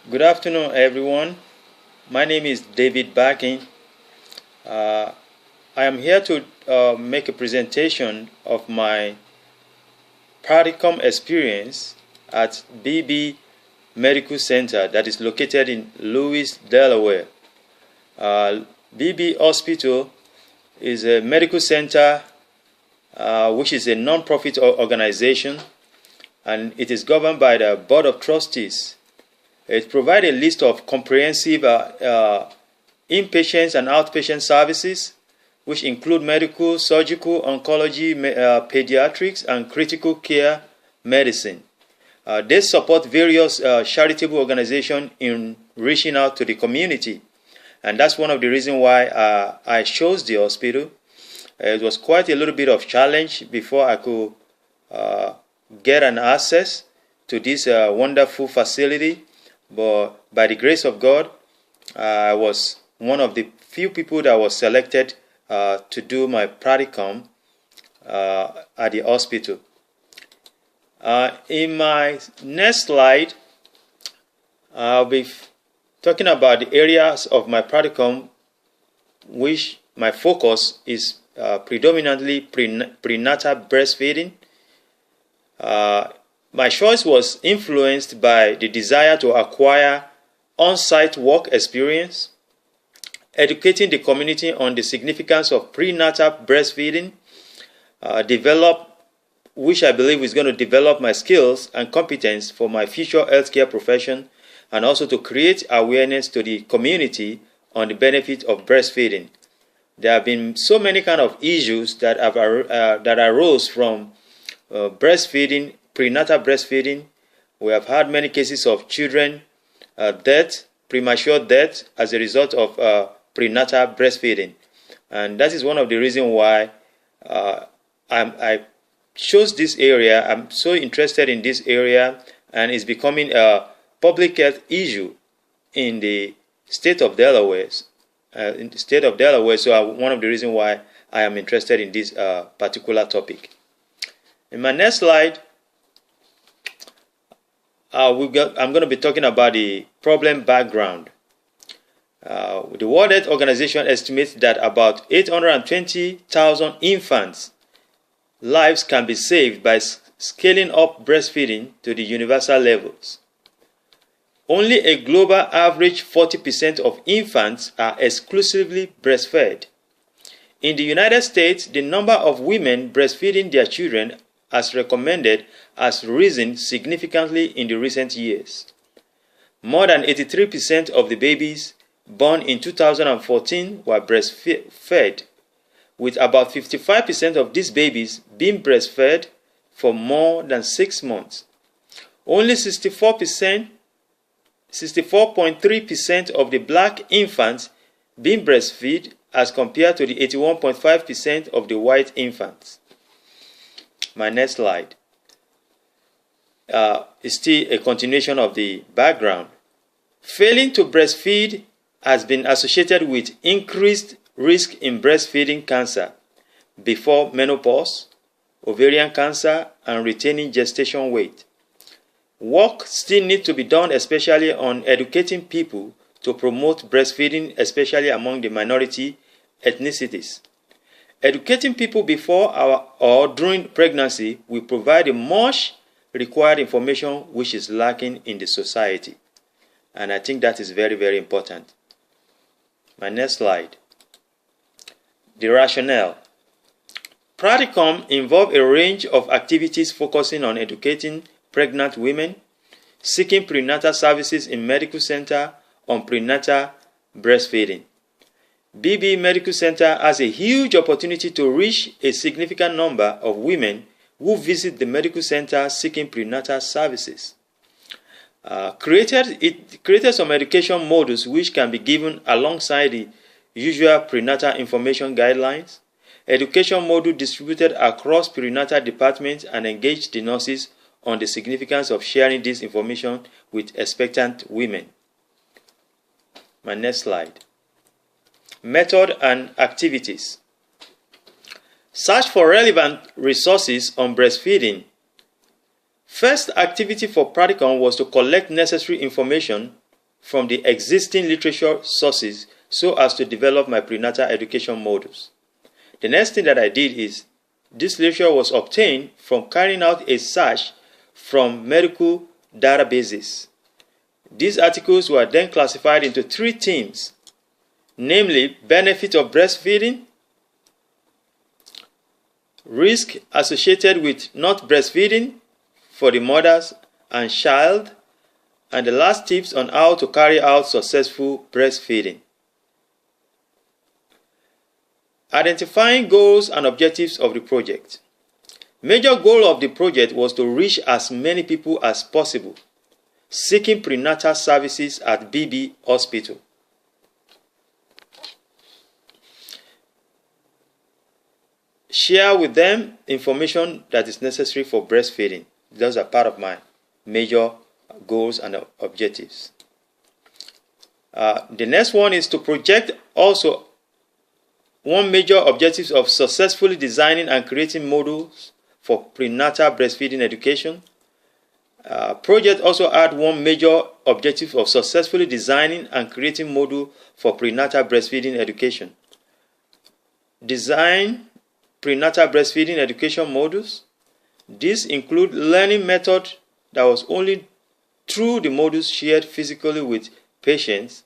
Good afternoon, everyone. My name is David Backing. I am here to make a presentation of my practicum experience at BB Medical Center that is located in Lewis, Delaware. BB Hospital is a medical center which is a non-profit organization, and it is governed by the Board of Trustees. It provides a list of comprehensive inpatients and outpatient services, which include medical, surgical, oncology, pediatrics, and critical care medicine. They support various charitable organizations in reaching out to the community. And that's one of the reasons why I chose the hospital. It was quite a little bit of challenge before I could get an access to this wonderful facility. But by the grace of God, I was one of the few people that was selected to do my practicum at the hospital. In my next slide, I'll be talking about the areas of my practicum which my focus is predominantly prenatal breastfeeding. My choice was influenced by the desire to acquire on-site work experience, educating the community on the significance of prenatal breastfeeding, which I believe is going to develop my skills and competence for my future healthcare profession, and also to create awareness to the community on the benefit of breastfeeding. There have been so many kind of issues that arose from breastfeeding, prenatal breastfeeding. We have had many cases of children premature death as a result of prenatal breastfeeding. And that is one of the reasons why I chose this area. I'm so interested in this area, and it's becoming a public health issue in the state of Delaware. So one of the reasons why I am interested in this particular topic. In my next slide, I'm going to be talking about the problem background. The World Health Organization estimates that about 820,000 infants' lives can be saved by scaling up breastfeeding to the universal levels. Only a global average 40% of infants are exclusively breastfed. In the United States, the number of women breastfeeding their children as recommended has risen significantly in the recent years. More than 83% of the babies born in 2014 were breastfed, with about 55% of these babies being breastfed for more than 6 months. Only 64.3% of the black infants being breastfed as compared to the 81.5% of the white infants. My next slide is still a continuation of the background. Failing to breastfeed has been associated with increased risk in breastfeeding cancer before menopause, ovarian cancer, and retaining gestation weight. Work still needs to be done, especially on educating people to promote breastfeeding, especially among the minority ethnicities. Educating people before or during pregnancy will provide the much required information which is lacking in the society. And I think that is very, very important. My next slide. The rationale. Practicum involves a range of activities focusing on educating pregnant women, seeking prenatal services in medical center on prenatal breastfeeding. BB Medical Center has a huge opportunity to reach a significant number of women who visit the medical center seeking prenatal services. Created some education modules which can be given alongside the usual prenatal information guidelines. Education module distributed across prenatal departments and engaged the nurses on the significance of sharing this information with expectant women. My next slide. Method and activities. Search for relevant resources on breastfeeding. First activity for practicum was to collect necessary information from the existing literature sources so as to develop my prenatal education modules. The next thing that I did is, this literature was obtained from carrying out a search from medical databases. These articles were then classified into 3 themes, namely benefit of breastfeeding, risk associated with not breastfeeding for the mothers and child, and the last tips on how to carry out successful breastfeeding. Identifying goals and objectives of the project. Major goal of the project was to reach as many people as possible seeking prenatal services at BB Hospital. Share with them information that is necessary for breastfeeding. Those are part of my major goals and objectives. The next one is to project also one major objective of successfully designing and creating modules for prenatal breastfeeding education. Project also had one major objective of successfully designing and creating module for prenatal breastfeeding education. Design prenatal breastfeeding education modules. These include learning method that was only through the modules shared physically with patients,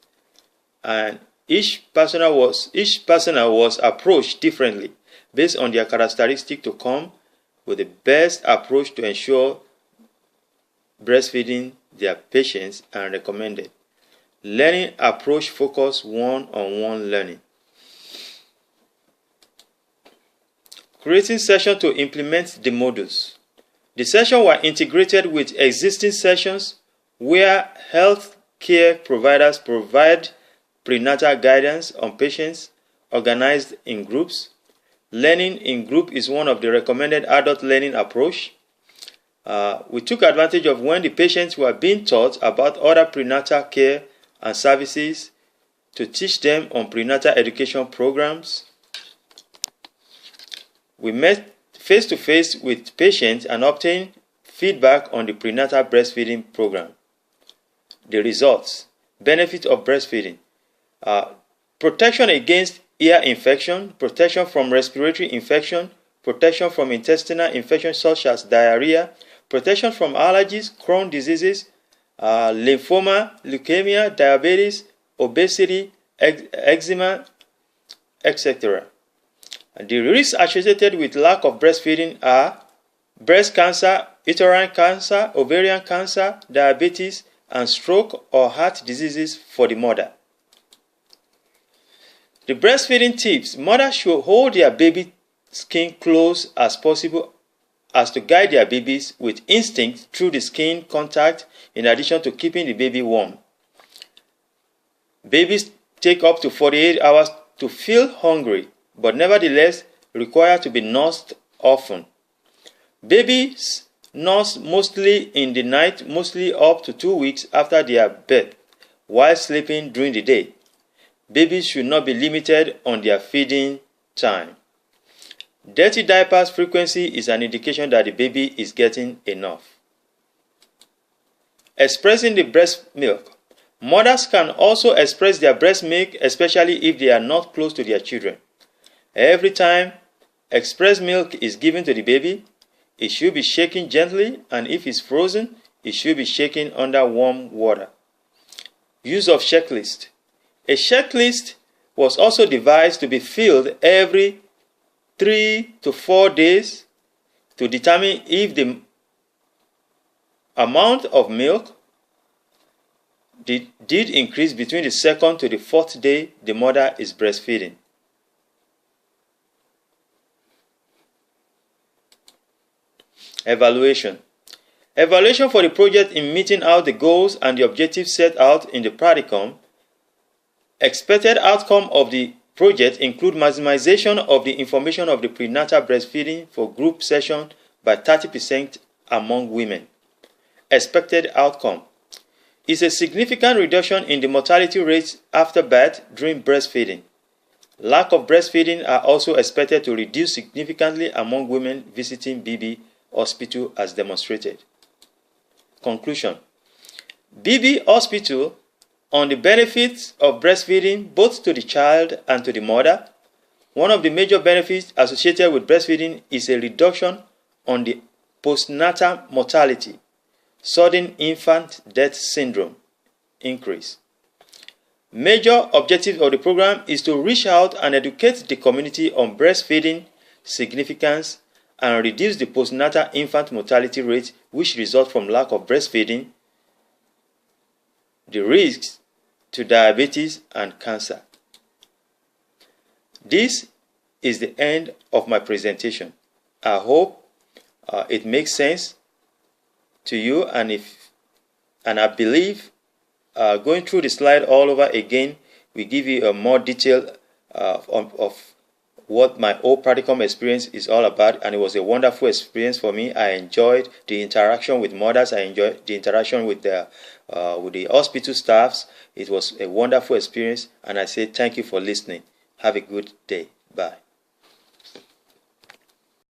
and each personnel was approached differently based on their characteristics to come with the best approach to ensure breastfeeding their patients and recommended. Learning approach focus one-on-one learning. Creating sessions to implement the modules. The sessions were integrated with existing sessions where health care providers provide prenatal guidance on patients organized in groups. Learning in group is one of the recommended adult learning approach. We took advantage of when the patients were being taught about other prenatal care and services to teach them on prenatal education programs. We met face-to-face with patients and obtained feedback on the prenatal breastfeeding program. The results: benefit of breastfeeding, protection against ear infection, protection from respiratory infection, protection from intestinal infections such as diarrhea, protection from allergies, Crohn's diseases, lymphoma, leukemia, diabetes, obesity, eczema, etc. The risks associated with lack of breastfeeding are breast cancer, uterine cancer, ovarian cancer, diabetes, and stroke or heart diseases for the mother. The breastfeeding tips: mothers should hold their baby skin close as possible as to guide their babies with instinct through the skin contact, in addition to keeping the baby warm. Babies take up to 48 hours to feel hungry, but nevertheless require to be nursed often. Babies nurse mostly in the night, mostly up to 2 weeks after their birth, while sleeping during the day. Babies should not be limited on their feeding time. Dirty diapers frequency is an indication that the baby is getting enough. Expressing the breast milk. Mothers can also express their breast milk, especially if they are not close to their children. Every time expressed milk is given to the baby, it should be shaken gently, and if it's frozen, it should be shaken under warm water. Use of checklist. A checklist was also devised to be filled every 3 to 4 days to determine if the amount of milk did increase between the 2nd to the 4th day the mother is breastfeeding. Evaluation. Evaluation for the project in meeting out the goals and the objectives set out in the practicum. Expected outcome of the project include maximization of the information of the prenatal breastfeeding for group session by 30% among women. Expected outcome is a significant reduction in the mortality rates after birth during breastfeeding. Lack of breastfeeding are also expected to reduce significantly among women visiting BB Hospital as demonstrated. Conclusion. BB Hospital on the benefits of breastfeeding both to the child and to the mother. One of the major benefits associated with breastfeeding is a reduction on the postnatal mortality, sudden infant death syndrome increase. Major objective of the program is to reach out and educate the community on breastfeeding significance and reduce the postnatal infant mortality rate which result from lack of breastfeeding, the risks to diabetes and cancer. This is the end of my presentation. I hope it makes sense to you, and I believe going through the slide all over again will give you a more detail of what my whole practicum experience is all about, and it was a wonderful experience for me. I enjoyed the interaction with mothers. I enjoyed the interaction with the hospital staffs. It was a wonderful experience, and I say thank you for listening. Have a good day. Bye.